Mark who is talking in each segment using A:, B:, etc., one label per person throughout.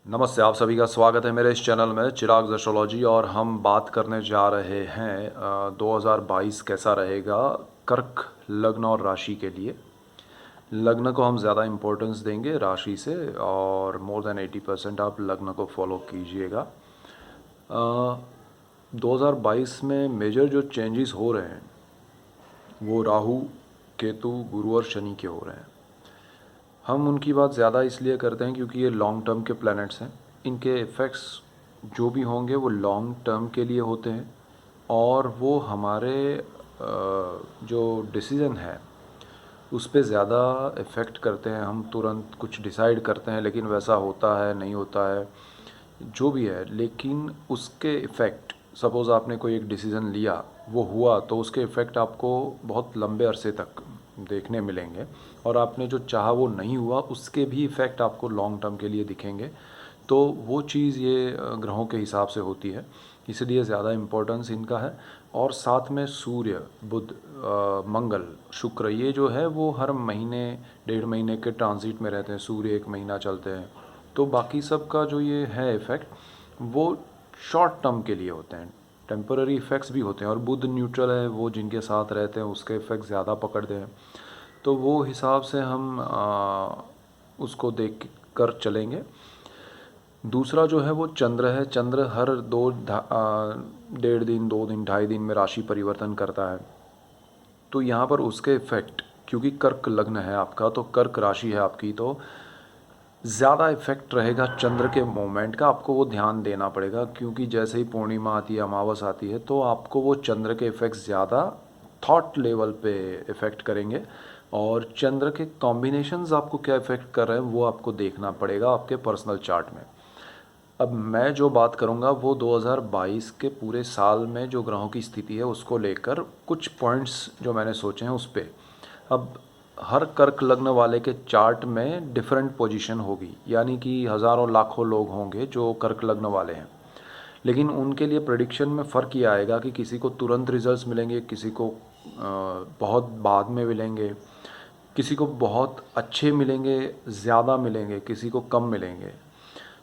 A: नमस्ते, आप सभी का स्वागत है मेरे इस चैनल में चिराग एस्ट्रोलॉजी। और हम बात करने जा रहे हैं 2022 कैसा रहेगा कर्क लग्न और राशि के लिए। लग्न को हम ज़्यादा इम्पोर्टेंस देंगे राशि से, और मोर देन 80% आप लग्न को फॉलो कीजिएगा। 2022 में मेजर जो चेंजेस हो रहे हैं वो राहु, केतु, गुरु और शनि के हो रहे हैं। हम उनकी बात ज़्यादा इसलिए करते हैं क्योंकि ये लॉन्ग टर्म के प्लैनेट्स हैं। इनके इफ़ेक्ट्स जो भी होंगे वो लॉन्ग टर्म के लिए होते हैं, और वो हमारे जो डिसीज़न है उस पे ज़्यादा इफ़ेक्ट करते हैं। हम तुरंत कुछ डिसाइड करते हैं लेकिन वैसा होता है नहीं होता है, जो भी है। लेकिन उसके इफ़ेक्ट, सपोज़ आपने कोई एक डिसीज़न लिया, वो हुआ, तो उसके इफ़ेक्ट आपको बहुत लंबे अरसे तक देखने मिलेंगे। और आपने जो चाहा वो नहीं हुआ, उसके भी इफ़ेक्ट आपको लॉन्ग टर्म के लिए दिखेंगे। तो वो चीज़ ये ग्रहों के हिसाब से होती है, इसलिए ज़्यादा इम्पोर्टेंस इनका है। और साथ में सूर्य, बुध, मंगल, शुक्र, ये जो है वो हर महीने 1.5 महीने के ट्रांजिट में रहते हैं। सूर्य 1 महीना चलते हैं, तो बाकी सब का जो ये है इफ़ेक्ट वो शॉर्ट टर्म के लिए होते हैं, टेम्पररी इफ़ेक्ट्स भी होते हैं। और बुध न्यूट्रल है, वो जिनके साथ रहते हैं उसके इफ़ेक्ट ज़्यादा पकड़ते हैं। तो वो हिसाब से हम उसको देख कर चलेंगे। दूसरा जो है वो चंद्र है। चंद्र हर 1.5 दिन, 2 दिन, 2.5 दिन में राशि परिवर्तन करता है। तो यहाँ पर उसके इफ़ेक्ट, क्योंकि कर्क लग्न है आपका, तो कर्क राशि है आपकी, तो ज़्यादा इफ़ेक्ट रहेगा चंद्र के मोमेंट का। आपको वो ध्यान देना पड़ेगा, क्योंकि जैसे ही पूर्णिमा आती है, अमावस आती है, तो आपको वो चंद्र के इफ़ेक्ट्स ज़्यादा थॉट लेवल पे इफ़ेक्ट करेंगे। और चंद्र के कॉम्बिनेशंस आपको क्या इफ़ेक्ट कर रहे हैं वो आपको देखना पड़ेगा आपके पर्सनल चार्ट में। अब मैं जो बात करूंगा वो 2022 के पूरे साल में जो ग्रहों की स्थिति है उसको लेकर कुछ पॉइंट्स जो मैंने सोचे हैं उस पे। अब हर कर्क लग्न वाले के चार्ट में डिफरेंट पोजीशन होगी, यानी कि हज़ारों लाखों लोग होंगे जो कर्क लग्न वाले हैं। लेकिन उनके लिए प्रेडिक्शन में फ़र्क ये आएगा कि किसी को तुरंत रिजल्ट्स मिलेंगे, किसी को बहुत बाद में मिलेंगे, किसी को बहुत अच्छे मिलेंगे, ज़्यादा मिलेंगे, किसी को कम मिलेंगे।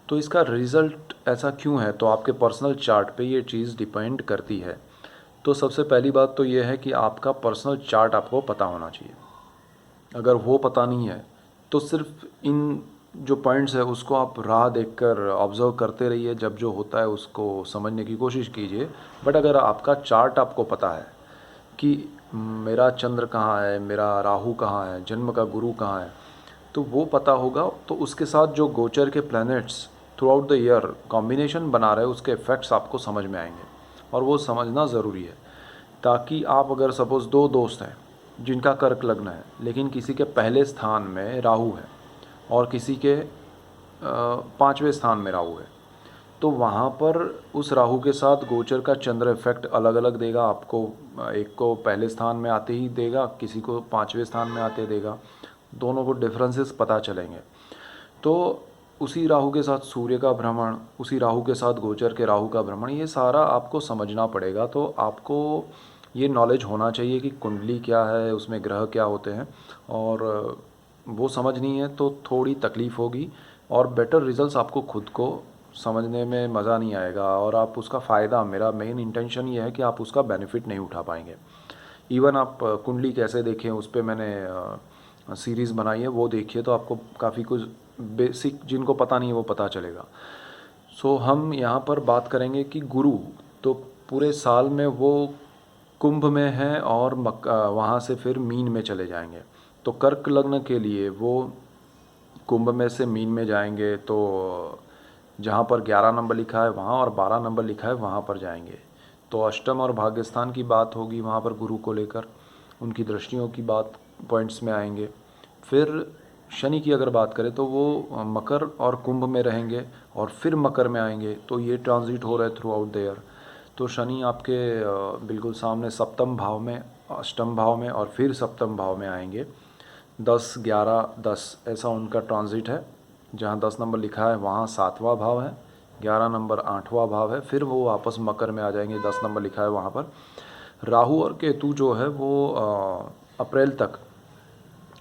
A: तो इसका रिज़ल्ट ऐसा क्यों है, तो आपके पर्सनल चार्ट पे ये चीज़ डिपेंड करती है। तो सबसे पहली बात तो ये है कि आपका पर्सनल चार्ट आपको पता होना चाहिए। अगर वो पता नहीं है तो सिर्फ इन जो पॉइंट्स है उसको आप राह देखकर ऑब्ज़र्व करते रहिए, जब जो होता है उसको समझने की कोशिश कीजिए। बट अगर आपका चार्ट आपको पता है कि मेरा चंद्र कहाँ है, मेरा राहु कहाँ है, जन्म का गुरु कहाँ है, तो वो पता होगा, तो उसके साथ जो गोचर के planets through out the year combination बना रहे हैं उसके इफ़ेक्ट्स आपको समझ में आएंगे। और वो समझना ज़रूरी है, ताकि आप, अगर सपोज़ 2 दोस्त हैं जिनका कर्क लग्न है, लेकिन किसी के पहले स्थान में राहु है और किसी के 5वें स्थान में राहु है, तो वहाँ पर उस राहु के साथ गोचर का चंद्र इफेक्ट अलग अलग देगा आपको। एक को पहले स्थान में आते ही देगा, किसी को 5वें स्थान में आते देगा। दोनों को डिफरेंसेस पता चलेंगे। तो उसी राहु के साथ सूर्य का भ्रमण, उसी राहु के साथ गोचर के राहु का भ्रमण, ये सारा आपको समझना पड़ेगा। तो आपको ये नॉलेज होना चाहिए कि कुंडली क्या है, उसमें ग्रह क्या होते हैं, और वो समझ नहीं है तो थोड़ी तकलीफ़ होगी, और बेटर रिजल्ट्स आपको खुद को समझने में मज़ा नहीं आएगा, और आप उसका फ़ायदा, मेरा मेन इंटेंशन ये है कि आप उसका बेनिफिट नहीं उठा पाएंगे। इवन आप कुंडली कैसे देखें, उस पर मैंने सीरीज़ बनाई है, वो देखिए तो आपको काफ़ी कुछ बेसिक जिनको पता नहीं है वो पता चलेगा। सो हम यहाँ पर बात करेंगे कि गुरु, तो पूरे साल में वो कुंभ में है और वहाँ से फिर मीन में चले जाएंगे। तो कर्क लग्न के लिए वो कुंभ में से मीन में जाएंगे, तो जहाँ पर 11 नंबर लिखा है वहाँ और 12 नंबर लिखा है वहाँ पर जाएंगे। तो अष्टम और भाग्यस्थान की बात होगी वहाँ पर गुरु को लेकर, उनकी दृष्टियों की बात पॉइंट्स में आएंगे। फिर शनि की अगर बात करें तो वो मकर और कुंभ में रहेंगे और फिर मकर में आएंगे। तो ये ट्रांजिट हो रहा है थ्रू आउट द ईयर। तो शनि आपके बिल्कुल सामने सप्तम भाव में, अष्टम भाव में, और फिर सप्तम भाव में आएंगे। 10, 11, 10 ऐसा उनका ट्रांजिट है। जहाँ 10 नंबर लिखा है वहाँ 7वां भाव है, 11 नंबर 8वां भाव है, फिर वो वापस मकर में आ जाएंगे, 10 नंबर लिखा है वहाँ पर। राहु और केतु जो है वो अप्रैल तक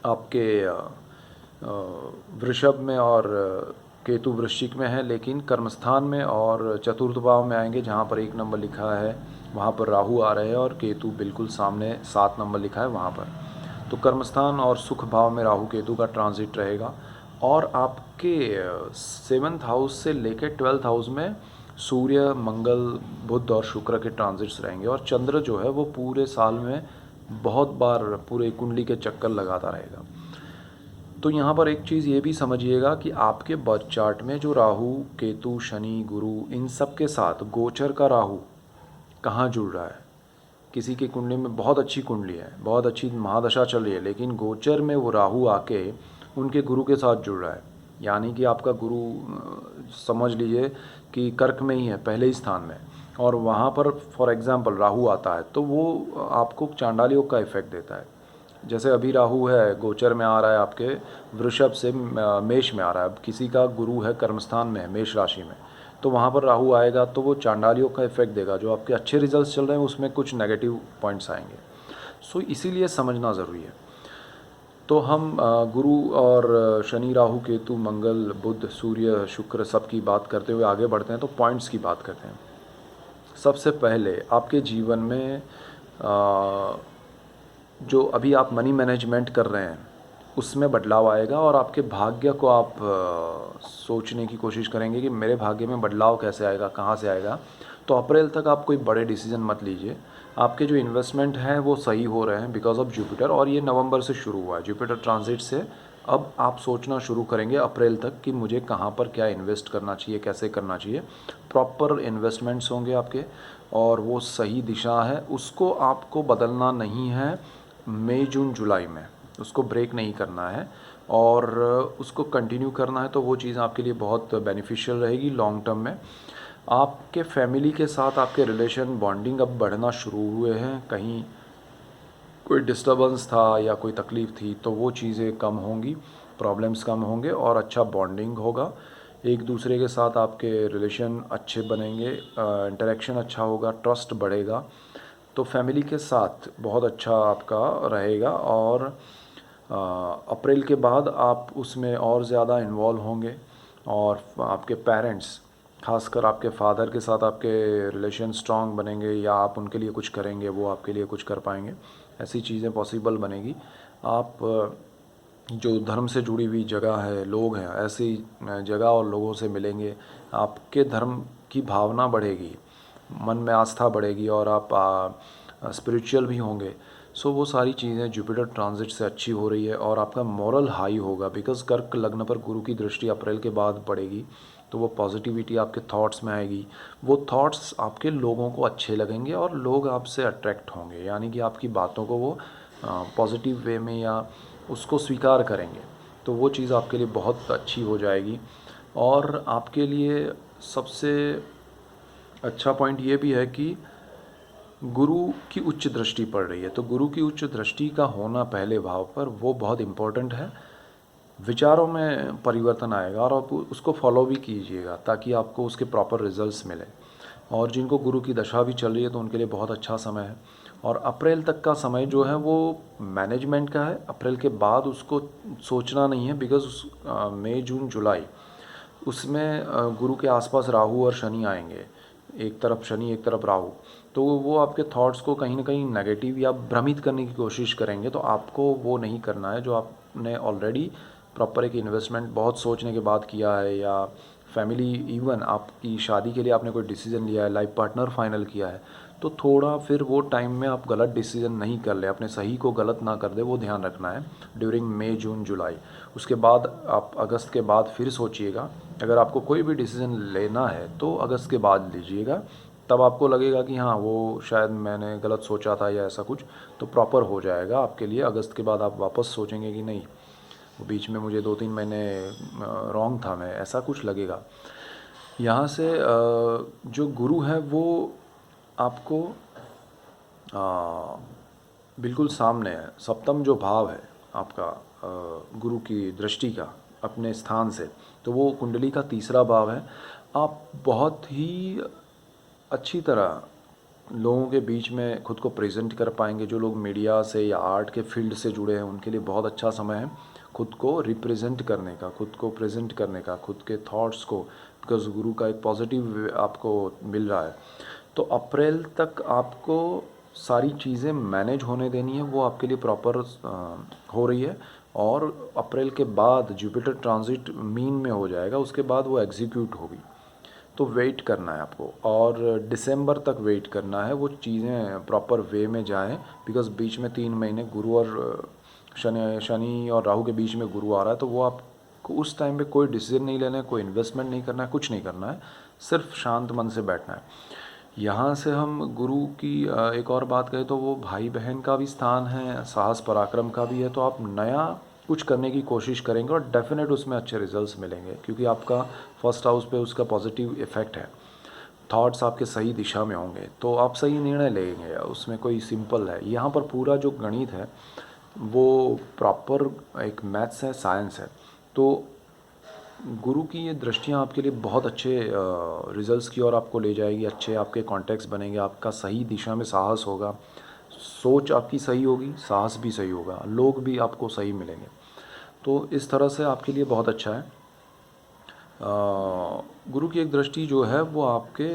A: आपके वृषभ में और केतु वृश्चिक में है लेकिन कर्मस्थान में और चतुर्थ भाव में आएंगे, जहाँ पर 1 नंबर लिखा है वहाँ पर राहु आ रहे हैं और केतु बिल्कुल सामने 7 नंबर लिखा है वहाँ पर। तो कर्मस्थान और सुख भाव में राहु केतु का ट्रांजिट रहेगा और आपके 7th हाउस से लेकर 12th हाउस में सूर्य, मंगल, बुध और शुक्र के ट्रांजिट्स रहेंगे और चंद्र जो है वो पूरे साल में बहुत बार पूरे कुंडली के चक्कर लगाता रहेगा। तो यहाँ पर एक चीज़ ये भी समझिएगा कि आपके बर्थ चार्ट में जो राहु, केतु, शनि, गुरु, इन सब के साथ गोचर का राहु कहाँ जुड़ रहा है। किसी की कुंडली में बहुत अच्छी कुंडली है, बहुत अच्छी महादशा चल रही है, लेकिन गोचर में वो राहु आके उनके गुरु के साथ जुड़ रहा है। यानी कि आपका गुरु समझ लीजिए कि कर्क में ही है, पहले ही स्थान में, और वहाँ पर फॉर एग्ज़ाम्पल राहु आता है तो वो आपको चांडाल योग का इफेक्ट देता है। जैसे अभी राहु है गोचर में आ रहा है आपके वृषभ से मेष में आ रहा है। अब किसी का गुरु है कर्मस्थान में है, मेष राशि में, तो वहाँ पर राहु आएगा तो वो चांडाल योग का इफेक्ट देगा। जो आपके अच्छे रिजल्ट्स चल रहे हैं उसमें कुछ नेगेटिव पॉइंट्स आएंगे। सो इसीलिए समझना ज़रूरी है। तो हम गुरु और शनि, राहु, केतु, मंगल, बुध, सूर्य, शुक्र सब की बात करते हुए आगे बढ़ते हैं तो पॉइंट्स की बात करते हैं। सबसे पहले आपके जीवन में जो अभी आप मनी मैनेजमेंट कर रहे हैं उसमें बदलाव आएगा और आपके भाग्य को आप सोचने की कोशिश करेंगे कि मेरे भाग्य में बदलाव कैसे आएगा, कहाँ से आएगा। तो अप्रैल तक आप कोई बड़े डिसीजन मत लीजिए। आपके जो इन्वेस्टमेंट हैं वो सही हो रहे हैं बिकॉज ऑफ जुपिटर, और ये नवंबर से शुरू हुआ है जुपिटर ट्रांजिट से। अब आप सोचना शुरू करेंगे अप्रैल तक कि मुझे कहाँ पर क्या इन्वेस्ट करना चाहिए, कैसे करना चाहिए। प्रॉपर इन्वेस्टमेंट्स होंगे आपके और वो सही दिशा है, उसको आपको बदलना नहीं है मई, जून, जुलाई में, उसको ब्रेक नहीं करना है और उसको कंटिन्यू करना है। तो वो चीज़ आपके लिए बहुत बेनिफिशियल रहेगी लॉन्ग टर्म में। आपके फैमिली के साथ आपके रिलेशन, बॉन्डिंग अब बढ़ना शुरू हुए हैं। कहीं कोई डिस्टर्बेंस था या कोई तकलीफ़ थी तो वो चीज़ें कम होंगी, प्रॉब्लम्स कम होंगे और अच्छा बॉन्डिंग होगा। एक दूसरे के साथ आपके रिलेशन अच्छे बनेंगे, इंटरेक्शन अच्छा होगा, ट्रस्ट बढ़ेगा। तो फैमिली के साथ बहुत अच्छा आपका रहेगा और अप्रैल के बाद आप उसमें और ज़्यादा इन्वॉल्व होंगे और आपके पेरेंट्स, खासकर आपके फादर के साथ आपके रिलेशन स्ट्रांग बनेंगे या आप उनके लिए कुछ करेंगे, वो आपके लिए कुछ कर पाएंगे। ऐसी चीज़ें पॉसिबल बनेगी। आप जो धर्म से जुड़ी हुई जगह है, लोग हैं, ऐसी जगह और लोगों से मिलेंगे, आपके धर्म की भावना बढ़ेगी, मन में आस्था बढ़ेगी और आप स्पिरिचुअल भी होंगे। सो वो सारी चीज़ें जुपिटर ट्रांजिट से अच्छी हो रही है और आपका मोरल हाई होगा बिकॉज कर्क लग्न पर गुरु की दृष्टि अप्रैल के बाद पड़ेगी। तो वो पॉजिटिविटी आपके थॉट्स में आएगी, वो थॉट्स आपके लोगों को अच्छे लगेंगे और लोग आपसे अट्रैक्ट होंगे, यानी कि आपकी बातों को वो पॉजिटिव वे में या उसको स्वीकार करेंगे। तो वो चीज़ आपके लिए बहुत अच्छी हो जाएगी। और आपके लिए सबसे अच्छा पॉइंट ये भी है कि गुरु की उच्च दृष्टि पड़ रही है। तो गुरु की उच्च दृष्टि का होना पहले भाव पर वो बहुत इम्पोर्टेंट है। विचारों में परिवर्तन आएगा और आप उसको फॉलो भी कीजिएगा ताकि आपको उसके प्रॉपर रिजल्ट्स मिले। और जिनको गुरु की दशा भी चल रही है तो उनके लिए बहुत अच्छा समय है। और अप्रैल तक का समय जो है वो मैनेजमेंट का है। अप्रैल के बाद उसको सोचना नहीं है बिकॉज मई, जून, जुलाई उसमें गुरु के आसपास राहु और शनि आएंगे, एक तरफ शनि एक तरफ राहु। तो वो आपके थॉट्स को कहीं ना कहीं नेगेटिव या भ्रमित करने की कोशिश करेंगे। तो आपको वो नहीं करना है। जो आपने ऑलरेडी प्रॉपर एक इन्वेस्टमेंट बहुत सोचने के बाद किया है या फैमिली, इवन आपकी शादी के लिए आपने कोई डिसीजन लिया है, लाइफ पार्टनर फाइनल किया है, तो थोड़ा फिर वो टाइम में आप गलत डिसीजन नहीं कर ले, अपने सही को गलत ना कर दे, वो ध्यान रखना है ड्यूरिंग मई, जून, जुलाई। उसके बाद आप अगस्त के बाद फिर सोचिएगा। अगर आपको कोई भी डिसीजन लेना है तो अगस्त के बाद लीजिएगा, तब आपको लगेगा कि हाँ वो शायद मैंने गलत सोचा था या ऐसा कुछ, तो प्रॉपर हो जाएगा आपके लिए। अगस्त के बाद आप वापस सोचेंगे कि नहीं, वो बीच में मुझे 2-3 महीने रॉन्ग था मैं, ऐसा कुछ लगेगा। यहाँ से जो गुरु है वो आपको बिल्कुल सामने है। सप्तम जो भाव है आपका गुरु की दृष्टि का अपने स्थान से, तो वो कुंडली का तीसरा भाव है। आप बहुत ही अच्छी तरह लोगों के बीच में खुद को प्रेजेंट कर पाएंगे। जो लोग मीडिया से या आर्ट के फील्ड से जुड़े हैं उनके लिए बहुत अच्छा समय है। खुद को रिप्रेजेंट करने का, खुद को प्रेजेंट करने का, खुद के थॉट्स को, बिकॉज गुरु का एक पॉजिटिव आपको मिल रहा है। तो अप्रैल तक आपको सारी चीज़ें मैनेज होने देनी है, वो आपके लिए प्रॉपर हो रही है। और अप्रैल के बाद जुपिटर ट्रांजिट मीन में हो जाएगा, उसके बाद वो एग्जीक्यूट होगी। तो वेट करना है आपको, और दिसंबर तक वेट करना है, वो चीज़ें प्रॉपर वे में जाएं। बिकॉज बीच में 3 महीने गुरु और शनि और राहु के बीच में गुरु आ रहा है, तो वो आपको उस टाइम पे कोई डिसीजन नहीं लेना है, कोई इन्वेस्टमेंट नहीं करना है, कुछ नहीं करना है, सिर्फ शांत मन से बैठना है। यहाँ से हम गुरु की एक और बात करें तो वो भाई बहन का भी स्थान है, साहस पराक्रम का भी है। तो आप नया कुछ करने की कोशिश करेंगे और डेफिनेट उसमें अच्छे रिजल्ट्स मिलेंगे, क्योंकि आपका फर्स्ट हाउस पे उसका पॉजिटिव इफेक्ट है। थॉट्स आपके सही दिशा में होंगे तो आप सही निर्णय लेंगे, उसमें कोई सिंपल है। यहाँ पर पूरा जो गणित है वो प्रॉपर एक मैथ्स है, साइंस है। तो गुरु की ये दृष्टियाँ आपके लिए बहुत अच्छे रिजल्ट्स की ओर आपको ले जाएगी, अच्छे आपके कॉन्टेक्ट्स बनेंगे, आपका सही दिशा में साहस होगा, सोच आपकी सही होगी, साहस भी सही होगा, लोग भी आपको सही मिलेंगे। तो इस तरह से आपके लिए बहुत अच्छा है। गुरु की एक दृष्टि जो है वो आपके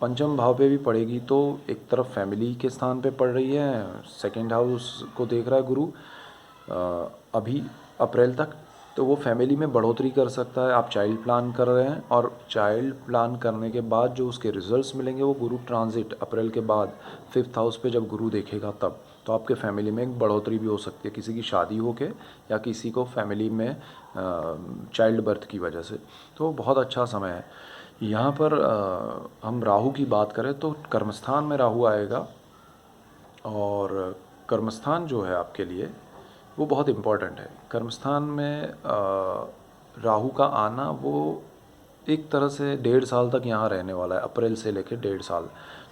A: पंचम भाव पे भी पड़ेगी, तो एक तरफ फैमिली के स्थान पे पड़ रही है, सेकंड हाउस को देख रहा है गुरु अभी अप्रैल तक। तो वो फैमिली में बढ़ोतरी कर सकता है। आप चाइल्ड प्लान कर रहे हैं, और चाइल्ड प्लान करने के बाद जो उसके रिजल्ट्स मिलेंगे वो गुरु ट्रांजिट अप्रैल के बाद 5th हाउस पे जब गुरु देखेगा तब, तो आपके फैमिली में एक बढ़ोतरी भी हो सकती है, किसी की शादी हो के या किसी को फैमिली में चाइल्ड बर्थ की वजह से। तो बहुत अच्छा समय है। यहाँ पर हम राहु की बात करें तो कर्मस्थान में राहु आएगा, और कर्मस्थान जो है आपके लिए वो बहुत इम्पॉर्टेंट है। कर्मस्थान में राहु का आना वो एक तरह से 1.5 साल तक यहाँ रहने वाला है, अप्रैल से लेकर 1.5 साल।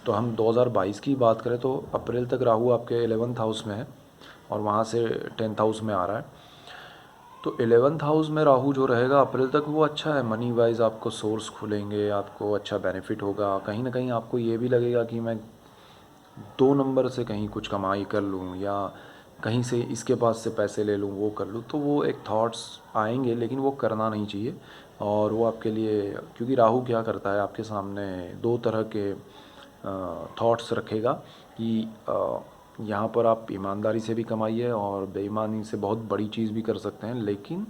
A: तो हम 2022 की बात करें तो अप्रैल तक राहु आपके 11th हाउस में है, और वहाँ से 10th हाउस में आ रहा है। तो 11th हाउस में राहु जो रहेगा अप्रैल तक वो अच्छा है। मनी वाइज आपको सोर्स खुलेंगे, आपको अच्छा बेनिफिट होगा। कहीं ना कहीं आपको ये भी लगेगा कि मैं 2 नंबर से कहीं कुछ कमाई कर लूँ, या कहीं से इसके पास से पैसे ले लूँ, वो कर लूँ। तो वो एक थॉट्स आएंगे, लेकिन वो करना नहीं चाहिए। और वो आपके लिए, क्योंकि राहु क्या करता है आपके सामने 2 तरह के थॉट्स रखेगा कि यहाँ पर आप ईमानदारी से भी कमाइए और बेईमानी से बहुत बड़ी चीज़ भी कर सकते हैं, लेकिन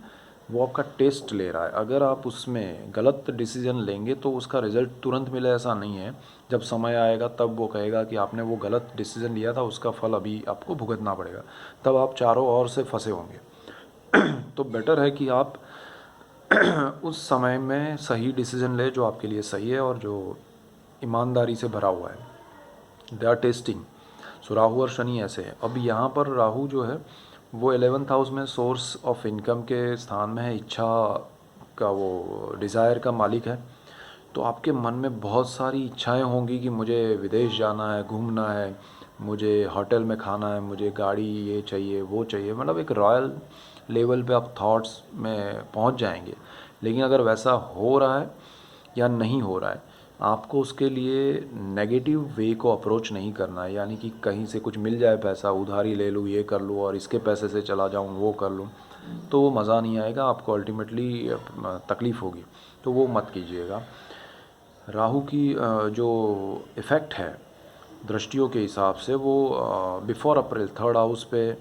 A: वो आपका टेस्ट ले रहा है। अगर आप उसमें गलत डिसीजन लेंगे तो उसका रिज़ल्ट तुरंत मिले ऐसा नहीं है। जब समय आएगा तब वो कहेगा कि आपने वो गलत डिसीजन लिया था, उसका फल अभी आपको भुगतना पड़ेगा, तब आप चारों ओर से फंसे होंगे। तो बेटर है कि आप उस समय में सही डिसीजन ले जो आपके लिए सही है और जो ईमानदारी से भरा हुआ है। They are testing. So Rahu और शनि ऐसे है। अब यहाँ पर राहु जो है वो 11th हाउस में सोर्स ऑफ इनकम के स्थान में है, इच्छा का, वो डिज़ायर का मालिक है। तो आपके मन में बहुत सारी इच्छाएं होंगी कि मुझे विदेश जाना है, घूमना है, मुझे होटल में खाना है, मुझे गाड़ी ये चाहिए वो चाहिए, मतलब एक रॉयल लेवल पे आप थॉट्स में पहुंच जाएंगे। लेकिन अगर वैसा हो रहा है या नहीं हो रहा है, आपको उसके लिए नेगेटिव वे को अप्रोच नहीं करना है। यानी कि कहीं से कुछ मिल जाए पैसा, उधारी ले लूँ, ये कर लूँ और इसके पैसे से चला जाऊँ, वो कर लूँ, तो वो मज़ा नहीं आएगा, आपको अल्टीमेटली तकलीफ़ होगी। तो वो मत कीजिएगा। राहु की जो इफ़ेक्ट है दृष्टियों के हिसाब से वो बिफोर अप्रैल 3rd हाउस पे,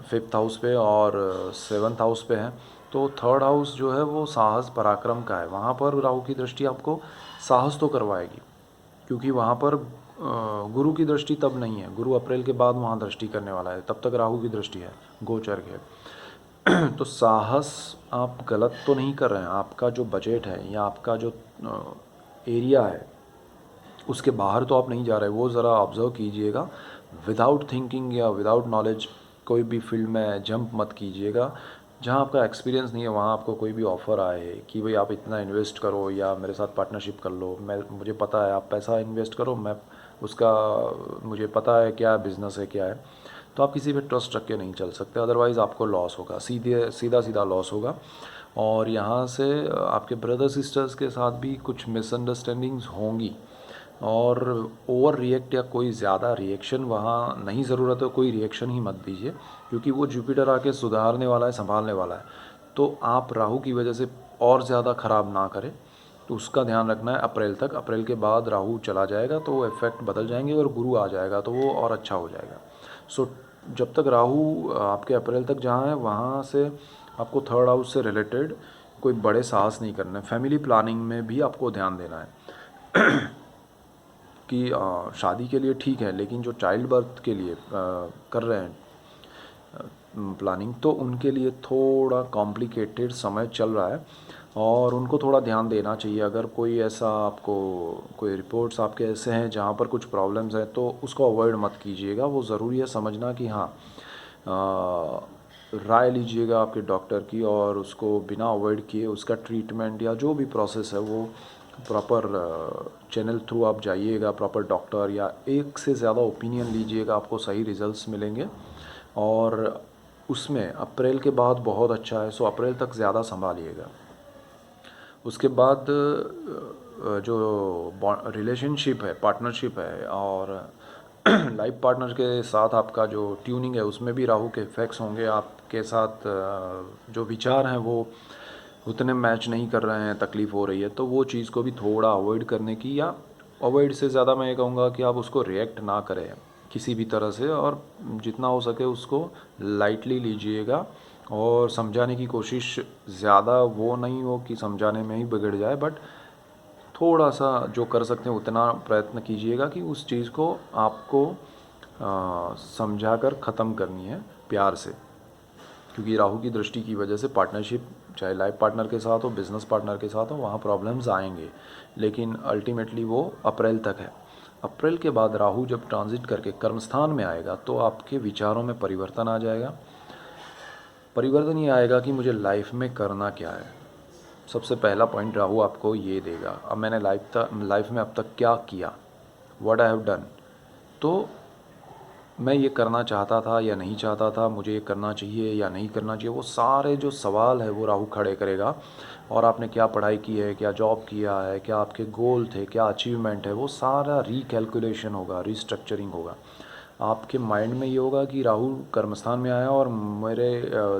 A: 5th हाउस पे और 7th हाउस पे है। तो 3rd हाउस जो है वो साहस पराक्रम का है। वहाँ पर राहु की दृष्टि आपको साहस तो करवाएगी, क्योंकि वहाँ पर गुरु की दृष्टि तब नहीं है। गुरु अप्रैल के बाद वहाँ दृष्टि करने वाला है, तब तक राहु की दृष्टि है गोचर के। तो साहस आप गलत तो नहीं कर रहे हैं। आपका जो बजट है या आपका जो एरिया है उसके बाहर तो आप नहीं जा रहे, वो ज़रा ऑब्ज़र्व कीजिएगा। विदाउट थिंकिंग या विदाउट नॉलेज कोई भी फील्ड में जंप मत कीजिएगा। जहाँ आपका एक्सपीरियंस नहीं है वहाँ आपको कोई भी ऑफ़र आए कि भाई आप इतना इन्वेस्ट करो या मेरे साथ पार्टनरशिप कर लो, मुझे पता है आप पैसा इन्वेस्ट करो, मैं उसका, मुझे पता है क्या बिज़नेस है क्या है, तो आप किसी पे ट्रस्ट रख के नहीं चल सकते। अदरवाइज़ आपको लॉस होगा, सीधा लॉस होगा। और यहाँ से आपके ब्रदर सिस्टर्स के साथ भी कुछ मिसअंडरस्टैंडिंग्स होंगी, और ओवर रिएक्ट या कोई ज़्यादा रिएक्शन वहाँ नहीं ज़रूरत है, कोई रिएक्शन ही मत दीजिए, क्योंकि वो जुपिटर आके सुधारने वाला है, संभालने वाला है। तो आप राहु की वजह से और ज़्यादा ख़राब ना करें, तो उसका ध्यान रखना है अप्रैल तक। अप्रैल के बाद राहु चला जाएगा तो वो इफ़ेक्ट बदल जाएंगे और गुरु आ जाएगा तो वो और अच्छा हो जाएगा। सो जब तक राहु आपके अप्रैल तक जहाँ है वहाँ से आपको थर्ड हाउस से रिलेटेड कोई बड़े साहस नहीं करना है। फैमिली प्लानिंग में भी आपको ध्यान देना है कि शादी के लिए ठीक है, लेकिन जो चाइल्ड बर्थ के लिए कर रहे हैं प्लानिंग, तो उनके लिए थोड़ा कॉम्प्लिकेटेड समय चल रहा है और उनको थोड़ा ध्यान देना चाहिए। अगर कोई ऐसा आपको कोई रिपोर्ट्स आपके ऐसे हैं जहाँ पर कुछ प्रॉब्लम्स हैं तो उसको अवॉइड मत कीजिएगा। वो ज़रूरी है समझना कि हाँ, राय लीजिएगा आपके डॉक्टर की और उसको बिना अवॉइड किए उसका ट्रीटमेंट या जो भी प्रोसेस है वो प्रॉपर चैनल थ्रू आप जाइएगा, प्रॉपर डॉक्टर या एक से ज़्यादा ओपिनियन लीजिएगा, आपको सही रिजल्ट्स मिलेंगे। और उसमें अप्रैल के बाद बहुत अच्छा है, सो अप्रैल तक ज़्यादा संभालिएगा। उसके बाद जो रिलेशनशिप है, पार्टनरशिप है और लाइफ पार्टनर के साथ आपका जो ट्यूनिंग है उसमें भी राहु के इफेक्ट्स होंगे। आपके साथ जो विचार हैं वो उतने मैच नहीं कर रहे हैं, तकलीफ़ हो रही है, तो वो चीज़ को भी थोड़ा अवॉइड करने की, या अवॉइड से ज़्यादा मैं ये कहूँगा कि आप उसको रिएक्ट ना करें किसी भी तरह से, और जितना हो सके उसको लाइटली लीजिएगा और समझाने की कोशिश ज़्यादा वो नहीं हो कि समझाने में ही बिगड़ जाए, बट थोड़ा सा जो कर सकते हैं उतना प्रयत्न कीजिएगा कि उस चीज़ को आपको समझा कर ख़त्म करनी है प्यार से। क्योंकि राहु की दृष्टि की वजह से पार्टनरशिप, चाहे लाइफ पार्टनर के साथ हो, बिज़नेस पार्टनर के साथ हो, वहाँ प्रॉब्लम्स आएंगे, लेकिन अल्टीमेटली वो अप्रैल तक है। अप्रैल के बाद राहु जब ट्रांजिट करके कर्मस्थान में आएगा तो आपके विचारों में परिवर्तन आ जाएगा। परिवर्तन ये आएगा कि मुझे लाइफ में करना क्या है। सबसे पहला पॉइंट राहु आपको ये देगा, अब मैंने लाइफ में अब तक क्या किया, व्हाट आई हैव डन, तो मैं ये करना चाहता था या नहीं चाहता था, मुझे ये करना चाहिए या नहीं करना चाहिए, वो सारे जो सवाल है वो राहु खड़े करेगा। और आपने क्या पढ़ाई की है, क्या जॉब किया है, क्या आपके गोल थे, क्या अचीवमेंट है, वो सारा रिकैलकुलेशन होगा, रिस्ट्रक्चरिंग होगा। आपके माइंड में ये होगा कि राहु कर्मस्थान में आया और मेरे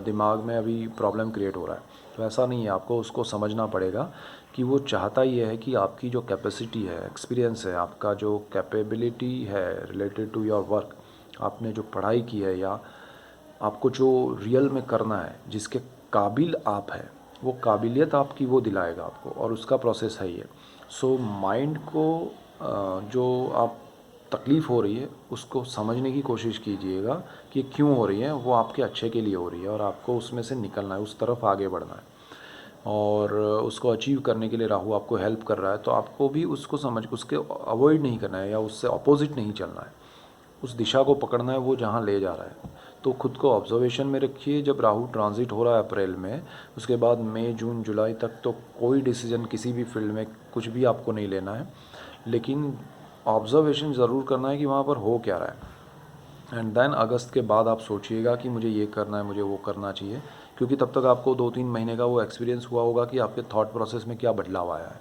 A: दिमाग में अभी प्रॉब्लम क्रिएट हो रहा है। तो ऐसा नहीं है, आपको उसको समझना पड़ेगा कि वो चाहता ये है कि आपकी जो कैपेसिटी है, एक्सपीरियंस है, आपका जो कैपेबिलिटी है रिलेटेड टू योर वर्क, आपने जो पढ़ाई की है या आपको जो रियल में करना है, जिसके काबिल आप हैं, वो काबिलियत आपकी वो दिलाएगा आपको, और उसका प्रोसेस है ये। सो माइंड को जो आप तकलीफ़ हो रही है उसको समझने की कोशिश कीजिएगा कि क्यों हो रही है, वो आपके अच्छे के लिए हो रही है और आपको उसमें से निकलना है, उस तरफ आगे बढ़ना है और उसको अचीव करने के लिए राहु आपको हेल्प कर रहा है। तो आपको भी उसको समझ उसके अवॉइड नहीं करना है या उससे अपोजिट नहीं चलना है, उस दिशा को पकड़ना है वो जहाँ ले जा रहा है। तो खुद को ऑब्जर्वेशन में रखिए। जब राहु ट्रांजिट हो रहा है अप्रैल में, उसके बाद मई जून जुलाई तक तो कोई डिसीजन किसी भी फील्ड में कुछ भी आपको नहीं लेना है, लेकिन ऑब्जर्वेशन ज़रूर करना है कि वहाँ पर हो क्या रहा है। एंड देन अगस्त के बाद आप सोचिएगा कि मुझे ये करना है, मुझे वो करना चाहिए, क्योंकि तब तक आपको 2-3 महीने का वो एक्सपीरियंस हुआ होगा कि आपके थॉट प्रोसेस में क्या बदलाव आया है,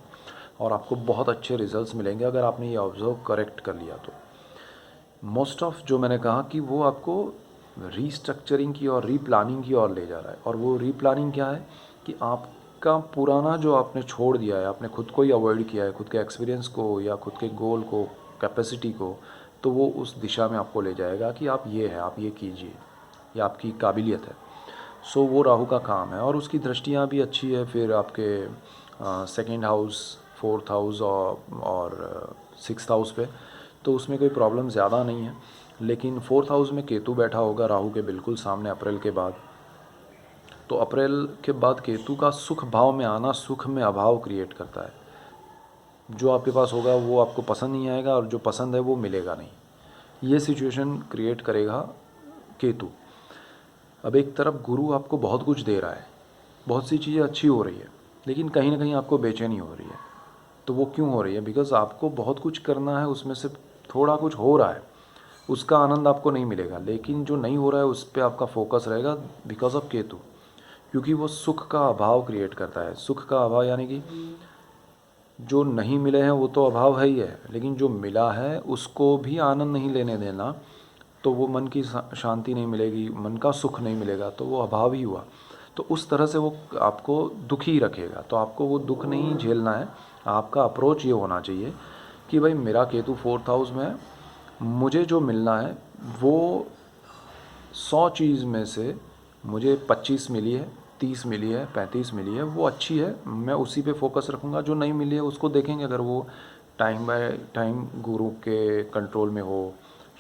A: और आपको बहुत अच्छे रिजल्ट्स मिलेंगे अगर आपने ये ऑब्जर्व करेक्ट कर लिया तो। मोस्ट ऑफ जो मैंने कहा कि वो आपको रीस्ट्रक्चरिंग की और रीप्लानिंग की ओर ले जा रहा है। और वो रीप्लानिंग क्या है कि आपका पुराना जो आपने छोड़ दिया है, आपने खुद को ही अवॉइड किया है, खुद के एक्सपीरियंस को या खुद के गोल को, कैपेसिटी को, तो वो उस दिशा में आपको ले जाएगा कि आप ये है, आप ये कीजिए, ये आपकी काबिलियत है। सो वो राहु का काम है और उसकी दृष्टियाँ भी अच्छी है फिर आपके सेकेंड हाउस, फोर्थ हाउस और सिक्स्थ हाउस पे, तो उसमें कोई प्रॉब्लम ज़्यादा नहीं है। लेकिन फोर्थ हाउस में केतु बैठा होगा राहु के बिल्कुल सामने अप्रैल के बाद, तो अप्रैल के बाद केतु का सुख भाव में आना सुख में अभाव क्रिएट करता है। जो आपके पास होगा वो आपको पसंद नहीं आएगा और जो पसंद है वो मिलेगा नहीं, ये सिचुएशन क्रिएट करेगा केतु। अब एक तरफ गुरु आपको बहुत कुछ दे रहा है, बहुत सी चीज़ें अच्छी हो रही है, लेकिन कहीं ना कहीं आपको बेचैनी हो रही है। तो वो क्यों हो रही है? बिकॉज़ आपको बहुत कुछ करना है, उसमें से थोड़ा कुछ हो रहा है, उसका आनंद आपको नहीं मिलेगा, लेकिन जो नहीं हो रहा है उस पर आपका फोकस रहेगा बिकॉज ऑफ केतु, क्योंकि वो सुख का अभाव क्रिएट करता है। सुख का अभाव यानी कि जो नहीं मिले हैं वो तो अभाव है ही है, लेकिन जो मिला है उसको भी आनंद नहीं लेने देना, तो वो मन की शांति नहीं मिलेगी, मन का सुख नहीं मिलेगा, तो वो अभाव ही हुआ। तो उस तरह से वो आपको दुखी रखेगा। तो आपको वो दुख नहीं झेलना है। आपका अप्रोच ये होना चाहिए कि भाई मेरा केतु 4th हाउस में है, मुझे जो मिलना है वो 100 चीज़ में से मुझे 25 मिली है, 30 मिली है, 35 मिली है, वो अच्छी है, मैं उसी पे फोकस रखूँगा। जो नहीं मिली है उसको देखेंगे, अगर वो टाइम बाय टाइम गुरु के कंट्रोल में हो,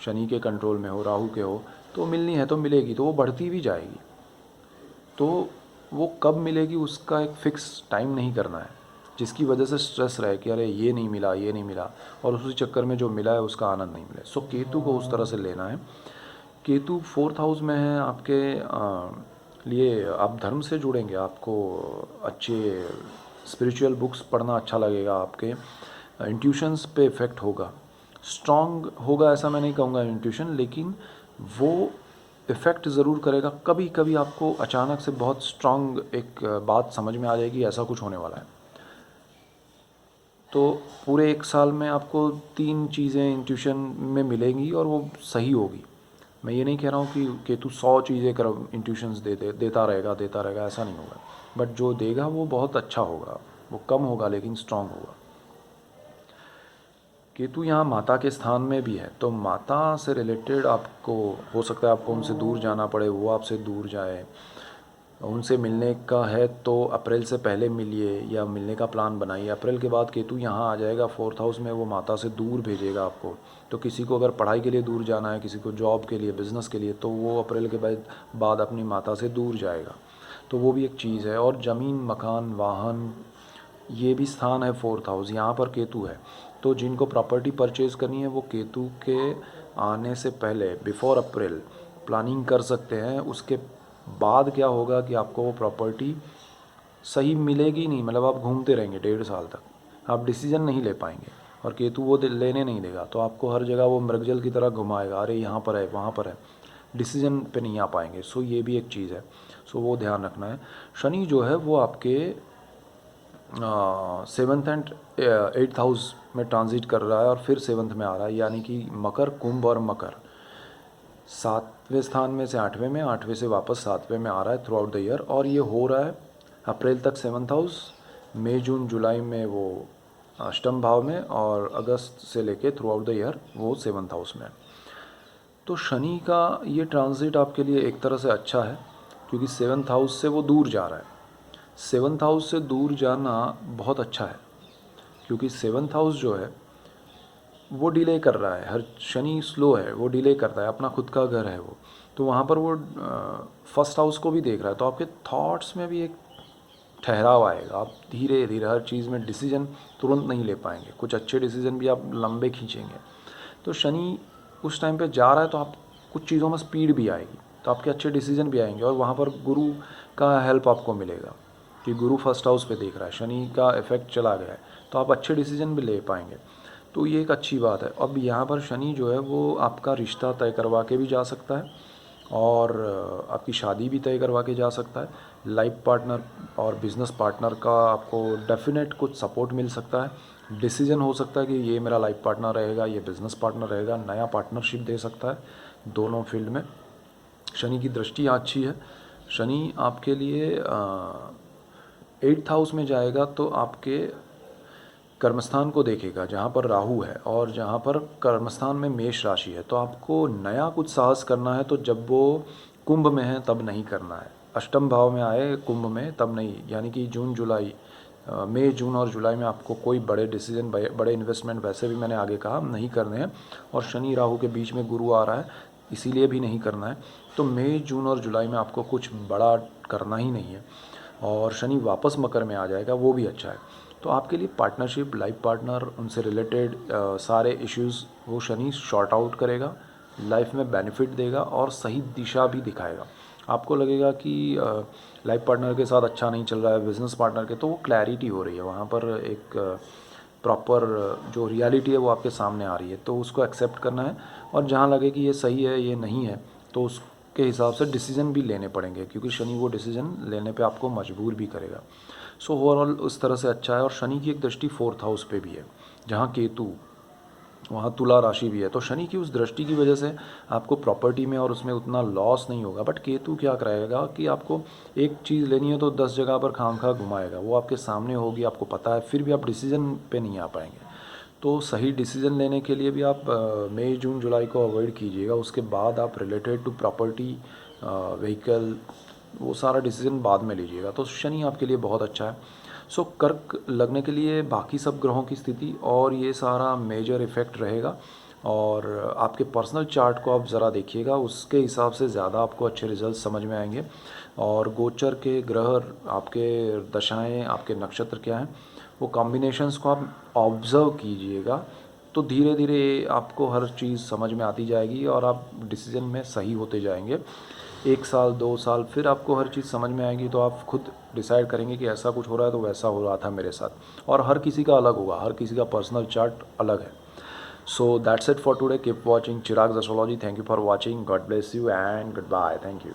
A: शनि के कंट्रोल में हो, राहु के हो, तो मिलनी है तो मिलेगी, तो वो बढ़ती भी जाएगी। तो वो कब मिलेगी उसका एक फ़िक्स टाइम नहीं करना है, जिसकी वजह से स्ट्रेस रहे कि अरे ये नहीं मिला, ये नहीं मिला, और उसी चक्कर में जो मिला है उसका आनंद नहीं मिले। सो केतु को उस तरह से लेना है। केतु 4th हाउस में है आपके लिए, आप धर्म से जुड़ेंगे, आपको अच्छे स्पिरिचुअल बुक्स पढ़ना अच्छा लगेगा, आपके इंट्यूशंस पे इफ़ेक्ट होगा, स्ट्रॉन्ग होगा ऐसा मैं नहीं कहूँगा इंट्यूशन, लेकिन वो इफ़ेक्ट ज़रूर करेगा। कभी कभी आपको अचानक से बहुत स्ट्रॉन्ग एक बात समझ में आ जाएगी, ऐसा कुछ होने वाला है। तो पूरे 1 साल में आपको 3 चीज़ें इंट्यूशन में मिलेंगी और वो सही होगी। मैं ये नहीं कह रहा हूँ कि केतु 100 चीज़ें कर इंट्यूशंस देता रहेगा, ऐसा नहीं होगा। बट जो देगा वो बहुत अच्छा होगा, वो कम होगा लेकिन स्ट्रांग होगा। केतु यहाँ माता के स्थान में भी है, तो माता से रिलेटेड आपको हो सकता है आपको उनसे दूर जाना पड़े, वो आपसे दूर जाए। उनसे मिलने का है तो अप्रैल से पहले मिलिए या मिलने का प्लान बनाइए। अप्रैल के बाद केतु यहाँ आ जाएगा 4th हाउस में, वो माता से दूर भेजेगा आपको। तो किसी को अगर पढ़ाई के लिए दूर जाना है, किसी को जॉब के लिए, बिज़नेस के लिए, तो वो अप्रैल के बाद अपनी माता से दूर जाएगा। तो वो भी एक चीज़ है। और ज़मीन, मकान, वाहन, ये भी स्थान है 4th हाउस, यहाँ पर केतु है। तो जिनको प्रॉपर्टी परचेज़ करनी है वो केतु के आने से पहले, बिफोर अप्रैल, प्लानिंग कर सकते हैं। उसके बाद क्या होगा कि आपको वो प्रॉपर्टी सही मिलेगी नहीं, मतलब आप घूमते रहेंगे 1.5 साल तक, आप डिसीजन नहीं ले पाएंगे, और केतु वो लेने नहीं देगा। तो आपको हर जगह वो मृगजल की तरह घुमाएगा, अरे यहाँ पर है, वहाँ पर है, डिसीजन पे नहीं आ पाएंगे। सो ये भी एक चीज़ है, सो वो ध्यान रखना है। शनि जो है वो आपके 7th एंड 8th हाउस में ट्रांजिट कर रहा है और फिर 7th में आ रहा है, यानी कि मकर, कुंभ और मकर 7वें स्थान में से 8वें में, 8वें से वापस 7वें में आ रहा है थ्रू आउट द ईयर। और ये हो रहा है अप्रैल तक 7th हाउस, मई जून जुलाई में वो अष्टम भाव में, और अगस्त से लेके थ्रू आउट द ईयर वो 7th हाउस में। तो शनि का ये ट्रांजिट आपके लिए एक तरह से अच्छा है, क्योंकि 7th हाउस से वो दूर जा रहा है। 7th हाउस से दूर जाना बहुत अच्छा है, क्योंकि 7th हाउस जो है वो डिले कर रहा है, हर शनि स्लो है, वो डिले करता है, अपना खुद का घर है वो। तो वहाँ पर वो 1st हाउस को भी देख रहा है, तो आपके थॉट्स में भी एक ठहराव आएगा। आप धीरे धीरे हर चीज़ में डिसीजन तुरंत नहीं ले पाएंगे, कुछ अच्छे डिसीजन भी आप लंबे खींचेंगे। तो शनि उस टाइम पे जा रहा है, तो आप कुछ चीज़ों में स्पीड भी आएगी, तो आपके अच्छे डिसीजन भी आएंगे। और वहाँ पर गुरु का हेल्प आपको मिलेगा कि गुरु 1st हाउस पे देख रहा है, शनि का इफेक्ट चला गया है, तो आप अच्छे डिसीजन भी ले पाएंगे। तो ये एक अच्छी बात है। अब यहाँ पर शनि जो है वो आपका रिश्ता तय करवा के भी जा सकता है, और आपकी शादी भी तय करवा के जा सकता है। लाइफ पार्टनर और बिज़नेस पार्टनर का आपको डेफिनेट कुछ सपोर्ट मिल सकता है। डिसीजन हो सकता है कि ये मेरा लाइफ पार्टनर रहेगा, ये बिज़नेस पार्टनर रहेगा, नया पार्टनरशिप दे सकता है दोनों फील्ड में। शनि की दृष्टि अच्छी है। शनि आपके लिए 8th हाउस में जाएगा, तो आपके कर्मस्थान को देखेगा जहाँ पर राहु है, और जहाँ पर कर्मस्थान में मेष राशि है। तो आपको नया कुछ साहस करना है, तो जब वो कुंभ में है तब नहीं करना है। अष्टम भाव में आए कुंभ में तब नहीं, यानी कि जून जुलाई, मई जून और जुलाई में आपको कोई बड़े डिसीजन, बड़े इन्वेस्टमेंट, वैसे भी मैंने आगे कहा, नहीं करने हैं। और शनि राहु के बीच में गुरु आ रहा है, इसीलिए भी नहीं करना है। तो मई जून और जुलाई में आपको कुछ बड़ा करना ही नहीं है। और शनि वापस मकर में आ जाएगा, वो भी अच्छा है। तो आपके लिए पार्टनरशिप, लाइफ पार्टनर, उनसे रिलेटेड सारे इश्यूज़ वो शनि शॉर्ट आउट करेगा, लाइफ में बेनिफिट देगा और सही दिशा भी दिखाएगा। आपको लगेगा कि लाइफ पार्टनर के साथ अच्छा नहीं चल रहा है, बिज़नेस पार्टनर के, तो वो क्लैरिटी हो रही है, वहाँ पर एक प्रॉपर जो रियलिटी है वो आपके सामने आ रही है, तो उसको एक्सेप्ट करना है। और जहाँ लगे कि ये सही है, ये नहीं है, तो उसके हिसाब से डिसीज़न भी लेने पड़ेंगे, क्योंकि शनि वो डिसीज़न लेने पे आपको मजबूर भी करेगा। सो ओवरऑल उस तरह से अच्छा है। और शनि की एक दृष्टि 4th हाउस पे भी है, जहाँ केतु, वहाँ तुला राशि भी है। तो शनि की उस दृष्टि की वजह से आपको प्रॉपर्टी में और उसमें उतना लॉस नहीं होगा। बट केतु क्या कराएगा कि आपको एक चीज़ लेनी है तो 10 जगह पर खामखा घुमाएगा। वो आपके सामने होगी, आपको पता है, फिर भी आप डिसीजन पे नहीं आ पाएंगे। तो सही डिसीजन लेने के लिए भी आप मई जून जुलाई को अवॉइड कीजिएगा। उसके बाद आप रिलेटेड टू प्रॉपर्टी, व्हीकल, वो सारा डिसीजन बाद में लीजिएगा। तो शनि आपके लिए बहुत अच्छा है। सो कर्क लगने के लिए बाकी सब ग्रहों की स्थिति और ये सारा मेजर इफ़ेक्ट रहेगा। और आपके पर्सनल चार्ट को आप ज़रा देखिएगा, उसके हिसाब से ज़्यादा आपको अच्छे रिजल्ट समझ में आएंगे। और गोचर के ग्रह, आपके दशाएं, आपके नक्षत्र क्या हैं, वो कॉम्बिनेशंस को आप ऑब्ज़र्व कीजिएगा। तो धीरे धीरे आपको हर चीज़ समझ में आती जाएगी और आप डिसीजन में सही होते जाएंगे। 1 साल 2 साल फिर आपको हर चीज़ समझ में आएगी, तो आप खुद डिसाइड करेंगे कि ऐसा कुछ हो रहा है तो वैसा हो रहा था मेरे साथ। और हर किसी का अलग होगा, हर किसी का पर्सनल चार्ट अलग है। So that's it for today. Keep watching Chirag's astrology. Thank you for watching. God bless you and good bye. Thank you.